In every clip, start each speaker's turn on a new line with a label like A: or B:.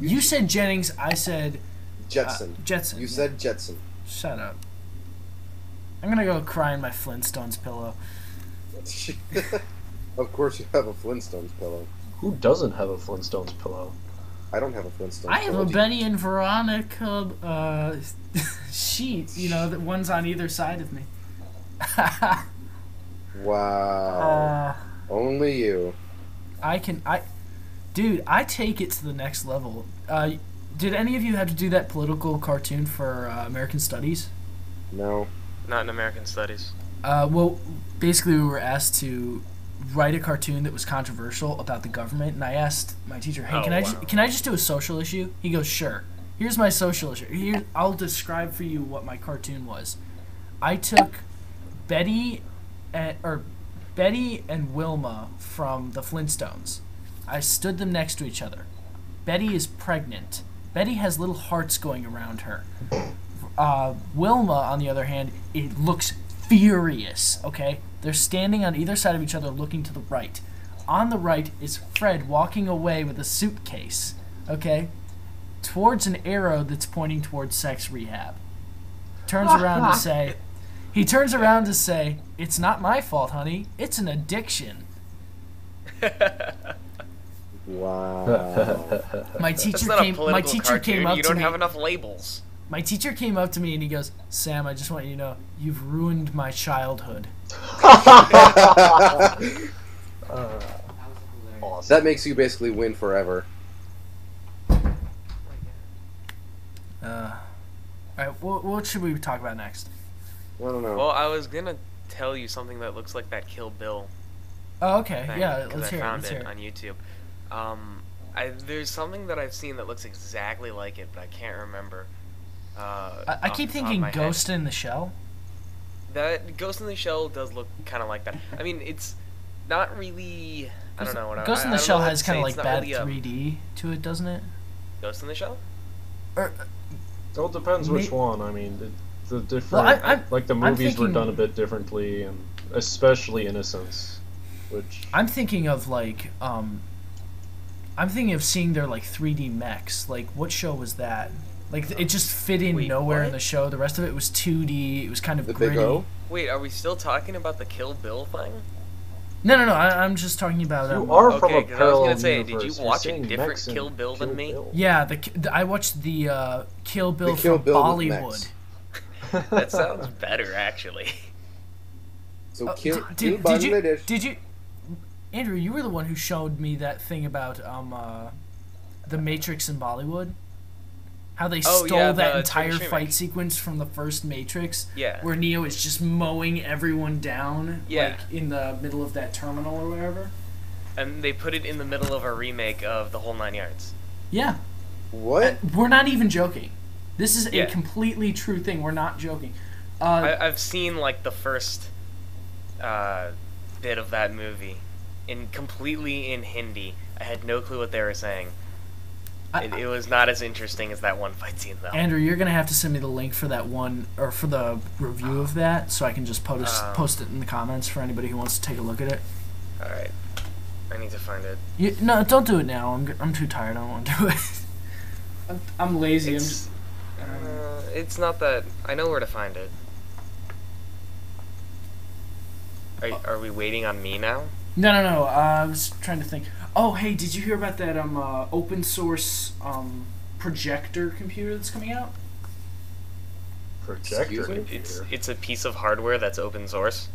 A: You said Jennings. I said
B: Jetson.
A: Jetson.
B: You said Jetson.
A: Shut up. I'm gonna go cry in my Flintstones pillow.
B: Of course you have a Flintstones pillow.
C: Who doesn't have a Flintstones pillow?
B: I don't have a Flintstones
A: I have
B: pillow.
A: a Benny and Veronica sheet. You know, the ones on either side of me.
B: Wow. Only you.
A: Dude, I take it to the next level. Did any of you have to do that political cartoon for American Studies?
B: No.
D: Not in American Studies.
A: Well, basically we were asked to write a cartoon that was controversial about the government, and I asked my teacher, "Hey, can I just do a social issue?" He goes, "Sure. Here's my social issue. Here, I'll describe for you what my cartoon was. I took Betty and Wilma from the Flintstones. I stood them next to each other. Betty is pregnant. Betty has little hearts going around her. Wilma, on the other hand, it looks furious, okay? They're standing on either side of each other looking to the right. On the right is Fred walking away with a suitcase, okay? Towards an arrow that's pointing towards sex rehab. Turns around to say, "It's not my fault, honey. It's an addiction."
B: Wow.
A: My
D: That's
A: teacher
D: not
A: came.
D: a political
A: My teacher
D: cartoon.
A: came up
D: You
A: to
D: don't
A: me.
D: have enough labels.
A: My teacher came up to me and he goes, "Sam, I just want you to know, you've ruined my childhood."
C: Awesome.
B: That makes you basically win forever.
A: Alright, what should we talk about next?
B: I don't know.
D: Well, I was gonna tell you something that looks like that Kill Bill
A: Oh, okay.
D: thing,
A: Yeah,
D: 'cause
A: let's
D: I
A: hear it.
D: found
A: Let's hear
D: it
A: it.
D: on YouTube. There's something that I've seen that looks exactly like it, but I can't remember.
A: I keep thinking Ghost in the Shell.
D: That Ghost in the Shell does look kind of like that. I mean, it's not really. I don't know what.
A: Ghost in
D: I
A: the
D: don't
A: Shell
D: know what
A: has
D: to
A: kind of
D: say.
A: like
D: It's not
A: bad
D: really,
A: 3D to it, doesn't it?
D: Ghost in the Shell.
A: Or,
C: Well, it depends which one. I mean, the different,
A: Well,
C: like the
A: I'm
C: movies were
A: thinking-
C: done a bit differently, and especially Innocence, which
A: I'm thinking of like I'm thinking of seeing their like 3D mechs. Like, what show was that? Like, it just fit in
D: Wait,
A: nowhere in
D: what?
A: the show. The rest of it was 2D. It was kind of
B: The Big
A: gritty.
B: O?
D: Wait, are we still talking about the Kill Bill thing?
A: No. I'm just talking about.
C: you are from a
D: Okay, 'cause I was
C: parallel
D: gonna say,
C: universe.
D: did you
C: You're
D: watch a
C: saying
D: different
C: mechs in
D: Kill Bill than me?
C: Bill.
A: Yeah, I watched the Kill Bill
B: The Kill
A: from
B: Bill with
A: Bollywood.
B: mechs.
D: That sounds better, actually.
B: So kill
A: Did
B: Bangladesh.
A: you, Andrew? You were the one who showed me that thing about the Matrix in Bollywood. How they
D: Oh,
A: stole
D: yeah,
A: that
D: the
A: entire
D: Turkish
A: fight
D: remake.
A: sequence from the first Matrix.
D: Yeah.
A: Where Neo is just mowing everyone down,
D: Yeah.
A: like in the middle of that terminal or whatever.
D: And they put it in the middle of a remake of The Whole Nine Yards.
A: Yeah,
B: What?
A: we're not even joking. This is
D: Yeah.
A: a completely true thing. We're not joking.
D: I've seen like the first bit of that movie, completely in Hindi. I had no clue what they were saying. It was not as interesting as that one fight scene, though.
A: Andrew, you're gonna have to send me the link for that one, or for the review of that, so I can just post it in the comments for anybody who wants to take a look at it.
D: All right, I need to find it.
A: No, don't do it now. I'm too tired. I don't want to do it. I'm lazy.
D: It's not that. I know where to find it. Are we waiting on me now?
A: No. I was trying to think. Oh, hey, did you hear about that open source projector computer that's coming out?
C: Projector
B: Excuse me?
C: computer.
D: It's a piece of hardware that's open source.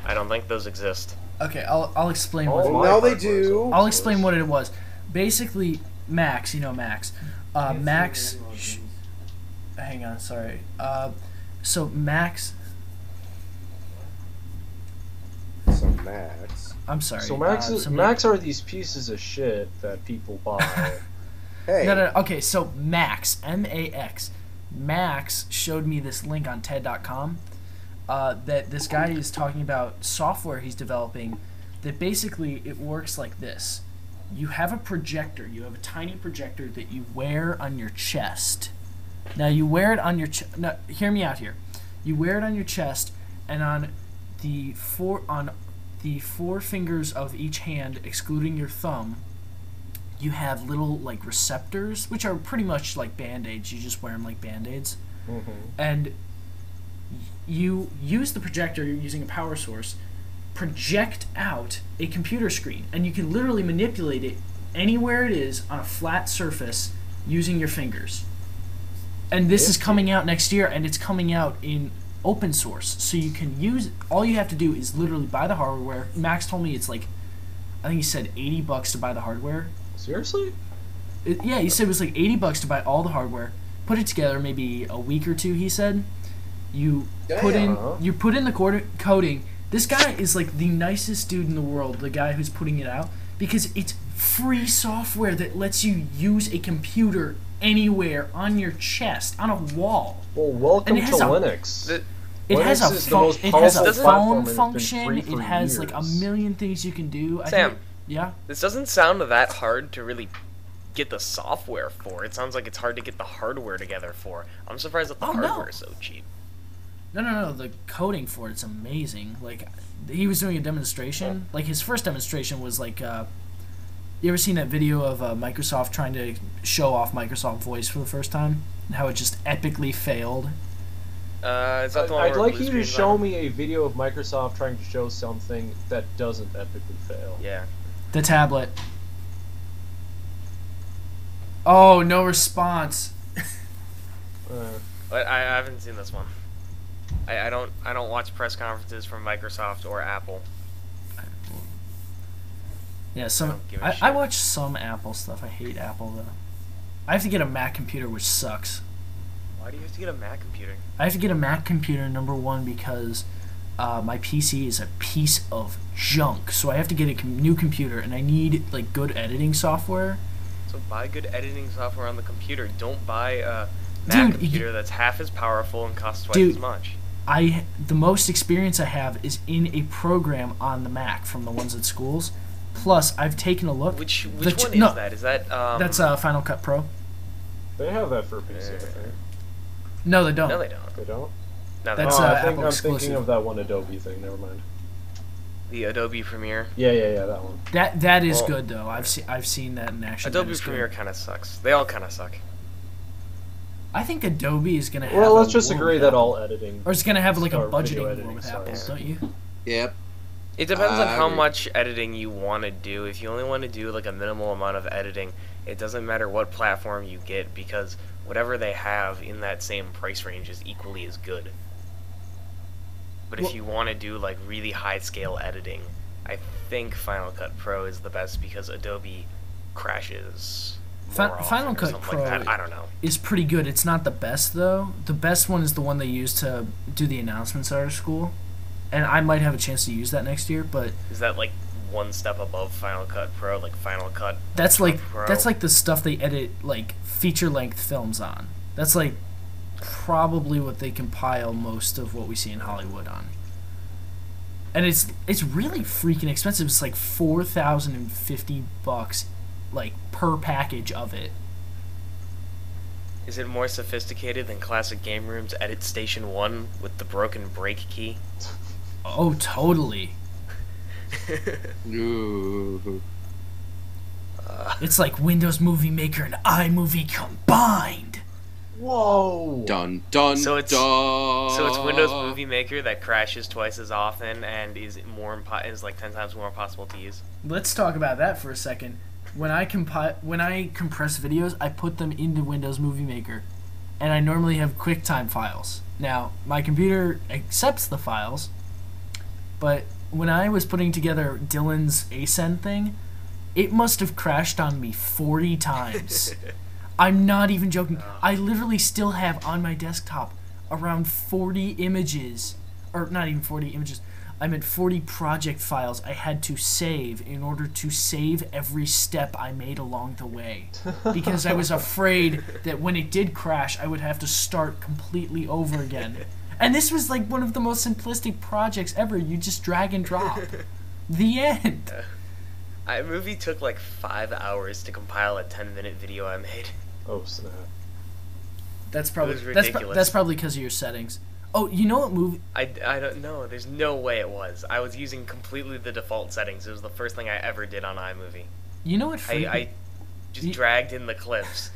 D: I don't think those exist.
A: Okay, I'll explain
C: Oh,
A: what.
B: Well,
C: my
B: now they
C: hardware is
B: do.
C: open
A: I'll explain
C: source.
A: what it was. Basically, Max. You know Max. Max. Hang on, sorry. So Max.
B: So Max.
A: I'm sorry.
C: So Max
A: somebody-
C: Max are these pieces of shit that people buy.
B: Hey.
A: No. Okay, so Max, M-A-X. Max showed me this link on TED.com that this guy is talking about software he's developing that basically it works like this. You have a projector. You have a tiny projector that you wear on your chest. Now you wear it on your chest. Now, hear me out here. You wear it on your chest, and on the four fingers of each hand, excluding your thumb, you have little like receptors, which are pretty much like Band-Aids. You just wear them like Band-Aids.
C: Mm-hmm.
A: And you use the projector using a power source, project out a computer screen, and you can literally manipulate it anywhere it is on a flat surface using your fingers. And this is coming out next year, and it's coming out in open source, so you can use it. All you have to do is literally buy the hardware. Max told me it's like, I think he said $80 to buy the hardware.
C: Seriously?
A: Yeah, he said it was like $80 to buy all the hardware. Put it together, maybe a week or two. He said, you put in the coding. This guy is like the nicest dude in the world. The guy who's putting it out, because it's free software that lets you use a computer anywhere on your chest, on a wall.
C: Well, welcome to Linux.
A: It has a phone function. It has
C: years.
A: like a million things you can do.
D: Sam,
A: yeah.
D: This doesn't sound that hard to really get the software for. It sounds like it's hard to get the hardware together for. I'm surprised that the hardware is so cheap.
A: No. The coding for it's amazing. Like, he was doing a demonstration. Like, his first demonstration was like, you ever seen that video of Microsoft trying to show off Microsoft Voice for the first time? And how it just epically failed?
D: Is that the one
C: I'd like you to show me a video of Microsoft trying to show something that doesn't epically fail.
D: Yeah.
A: The tablet. Oh, no response.
D: But I haven't seen this one. I don't watch press conferences from Microsoft or Apple.
A: Yeah, I watch some Apple stuff. I hate Apple though. I have to get a Mac computer, which sucks.
D: Why do you have to get a Mac computer?
A: I have to get a Mac computer, number one, because my PC is a piece of junk. So I have to get a new computer, and I need like good editing software.
D: So buy good editing software on the computer. Don't buy a Mac computer that's half as powerful and costs twice as much.
A: The most experience I have is in a program on the Mac from the ones at schools. Plus, I've taken a look.
D: Which one is that? Is that
A: that's Final Cut Pro.
C: They have that for PC, I think.
A: No, they don't.
D: No, they don't.
C: They don't?
D: No,
A: that's
C: I'm thinking of that one Adobe thing. Never mind.
D: The Adobe Premiere.
C: Yeah, that one.
A: That is good though. I've seen that in action.
D: Adobe Premiere kind of sucks. They all kind of suck.
A: I think Adobe is gonna have.
C: Well, let's just agree that all editing.
A: Or it's gonna have like a budgeting war with Apple, don't you?
B: Yep.
D: It depends on how much editing you want to do. If you only want to do like a minimal amount of editing, it doesn't matter what platform you get, because whatever they have in that same price range is equally as good. But if you want to do like really high scale editing, I think Final Cut Pro is the best, because Adobe crashes.
A: Final Cut Pro
D: like I don't know.
A: Is pretty good. It's not the best though. The best one is the one they use to do the announcements at our school. And I might have a chance to use that next year, but
D: is that like one step above Final Cut Pro, like Final Cut?
A: That's
D: Pro?
A: Like the stuff they edit like feature-length films on. That's like probably what they compile most of what we see in Hollywood on. And it's really freaking expensive. It's like $4,050 like per package of it.
D: Is it more sophisticated than classic game rooms Edit Station 1 with the broken brake key?
A: Oh, totally. It's like Windows Movie Maker and iMovie combined.
C: Whoa!
B: Dun.
D: So it's Windows Movie Maker that crashes twice as often and is like 10 times more possible to use.
A: Let's talk about that for a second. When I compress videos, I put them into Windows Movie Maker, and I normally have QuickTime files. Now, my computer accepts the files, but when I was putting together Dylan's Ascend thing, it must have crashed on me 40 times. I'm not even joking. I literally still have on my desktop around 40 images, or not even 40 images, I meant 40 project files I had to save in order to save every step I made along the way. Because I was afraid that when it did crash, I would have to start completely over again. And this was like one of the most simplistic projects ever. You just drag and drop. The end.
D: iMovie took like 5 hours to compile a 10-minute video I made.
C: Oh, snap.
A: That's probably
D: ridiculous.
A: That's probably because of your settings. Oh, you know what movie?
D: I don't know. There's no way it was. I was using completely the default settings. It was the first thing I ever did on iMovie.
A: You know what?
D: just dragged in the clips.